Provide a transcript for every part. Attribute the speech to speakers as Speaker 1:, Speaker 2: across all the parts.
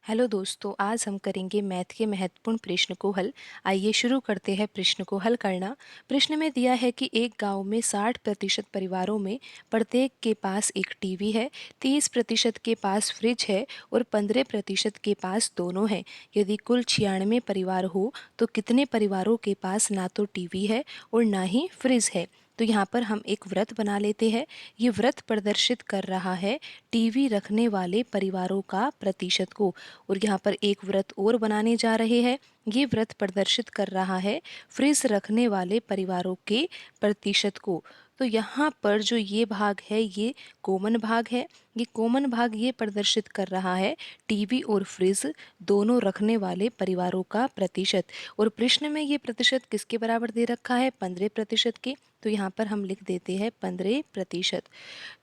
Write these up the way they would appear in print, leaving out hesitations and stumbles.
Speaker 1: Hello दोस्तों, आज हम करेंगे मैथ के महत्वपूर्ण प्रश्न को हल। आइए शुरू करते हैं प्रश्न को हल करना। प्रश्न में दिया है कि एक गांव में 60% परिवारों में प्रत्येक के पास एक टीवी है, 30% के पास फ्रिज है और 15% के पास दोनों हैं। यदि कुल 96 परिवार हो तो कितने परिवारों के पास ना तो टीवी है और ना ही फ्रिज है। तो यहाँ पर हम एक व्रत बना लेते हैं। ये व्रत प्रदर्शित कर रहा है टीवी रखने वाले परिवारों का प्रतिशत को। और यहाँ पर एक व्रत और बनाने जा रहे हैं। ये व्रत प्रदर्शित कर रहा है फ्रिज रखने वाले परिवारों के प्रतिशत को। तो यहाँ पर जो ये भाग है ये कॉमन भाग है। ये कॉमन भाग ये प्रदर्शित कर रहा है टीवी और फ्रिज दोनों रखने वाले परिवारों का प्रतिशत। और प्रश्न में ये प्रतिशत किसके बराबर दे रखा है? 15% के। तो यहाँ पर हम लिख देते हैं 15%।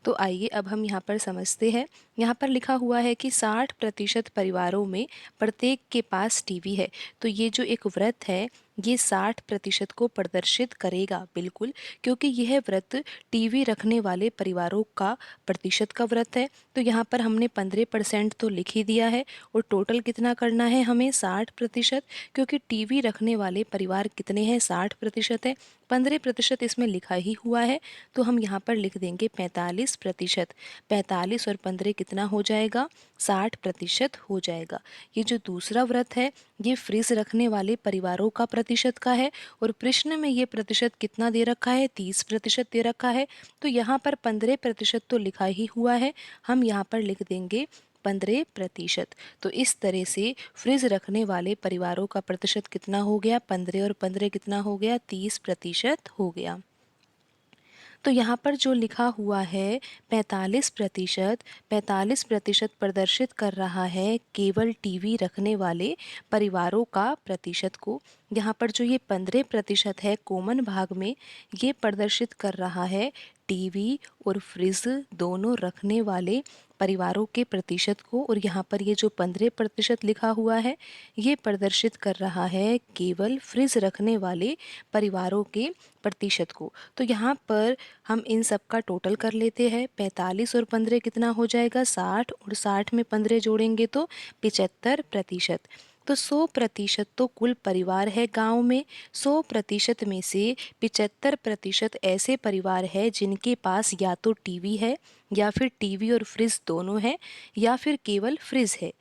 Speaker 1: तो आइए अब हम यहाँ पर समझते हैं। यहाँ पर लिखा हुआ है कि 60% परिवारों में प्रत्येक के पास टीवी है। तो ये जो एक व्रत है ये 60% को प्रदर्शित करेगा बिल्कुल, क्योंकि यह व्रत टीवी रखने वाले परिवारों का प्रतिशत का व्रत है। तो यहाँ पर हमने 15% तो लिख ही दिया है और टोटल कितना करना है हमें? 60%, क्योंकि टीवी रखने वाले परिवार कितने हैं? 60% है। 15% इसमें लिखा ही हुआ है तो हम यहाँ पर लिख देंगे 45%। 45 और 15 कितना हो जाएगा? 60% हो जाएगा। ये जो दूसरा व्रत है ये फ्रिज रखने वाले परिवारों का प्रतिशत का है और प्रश्न में ये प्रतिशत कितना दे रखा है? 30% दे रखा है। तो यहाँ पर 15% तो लिखा ही हुआ है, हम यहाँ पर लिख देंगे 15%। तो इस तरह से फ्रिज रखने वाले परिवारों का प्रतिशत कितना हो गया? 15 और 15 कितना हो गया? 30% हो गया। तो यहाँ पर जो लिखा हुआ है 45%, 45% प्रदर्शित कर रहा है केवल टीवी रखने वाले परिवारों का प्रतिशत को। यहाँ पर जो ये 15% है कॉमन भाग में ये प्रदर्शित कर रहा है टीवी और फ्रिज दोनों रखने वाले परिवारों के प्रतिशत को। और यहाँ पर ये जो 15% लिखा हुआ है ये प्रदर्शित कर रहा है केवल फ्रिज रखने वाले परिवारों के प्रतिशत को। तो यहाँ पर हम इन सब का टोटल कर लेते हैं। 45 और 15 कितना हो जाएगा? 60 और 60 में 15 जोड़ेंगे तो 75%। तो 100% तो कुल परिवार है गांव में। 100% में से 75% ऐसे परिवार है जिनके पास या तो टीवी है या फिर टीवी और फ्रिज दोनों है या फिर केवल फ्रिज है।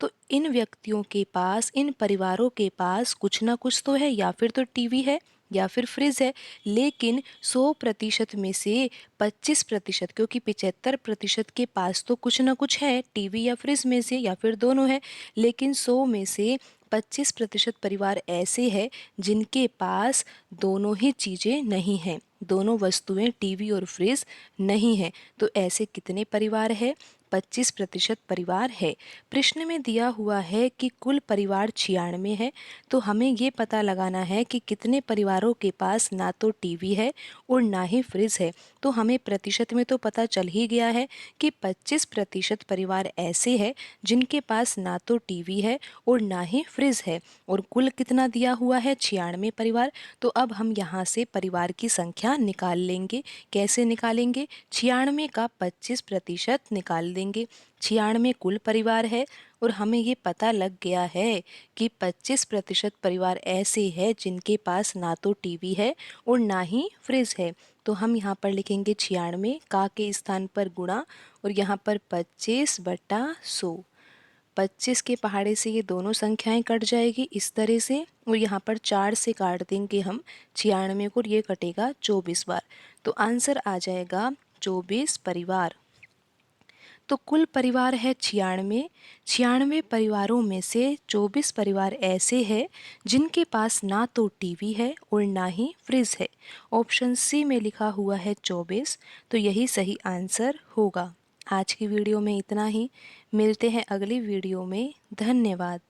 Speaker 1: तो इन व्यक्तियों के पास, इन परिवारों के पास कुछ ना कुछ तो है, या फिर तो टीवी है या फिर फ्रिज है। लेकिन 100% में से 25%, क्योंकि 75% के पास तो कुछ ना कुछ है टीवी या फ्रिज में से या फिर दोनों है, लेकिन 100 में से 25% परिवार ऐसे हैं जिनके पास दोनों ही चीज़ें नहीं हैं, दोनों वस्तुएं टीवी और फ्रिज नहीं है। तो ऐसे कितने परिवार है? 25% परिवार है। प्रश्न में दिया हुआ है कि कुल परिवार 96 है। तो हमें ये पता लगाना है कि कितने परिवारों के पास ना तो टीवी है और ना ही फ्रिज है। तो हमें प्रतिशत में तो पता चल ही गया है कि 25% परिवार ऐसे हैं जिनके पास ना तो टीवी है और ना ही फ्रिज है। और कुल कितना दिया हुआ है? 96 परिवार। तो अब हम यहाँ से परिवार की संख्या निकाल लेंगे। कैसे निकालेंगे? 96 का 25% निकाल देंगे। 96 कुल परिवार है और हमें ये पता लग गया है कि 25% परिवार ऐसे हैं जिनके पास ना तो टीवी है और ना ही फ्रिज है। तो हम यहाँ पर लिखेंगे 96 का के स्थान पर गुणा और यहाँ पर 25/100। 25 के पहाड़े से ये दोनों संख्याएं कट जाएगी इस तरह से, और यहाँ पर 4 से काट देंगे हम 96 को, ये कटेगा 24 बार। तो आंसर आ जाएगा 24 परिवार। तो कुल परिवार है 96। 96 परिवारों में से 24 परिवार ऐसे हैं जिनके पास ना तो टीवी है और ना ही फ्रिज है। ऑप्शन सी में लिखा हुआ है 24, तो यही सही आंसर होगा। आज की वीडियो में इतना ही। मिलते हैं अगली वीडियो में। धन्यवाद।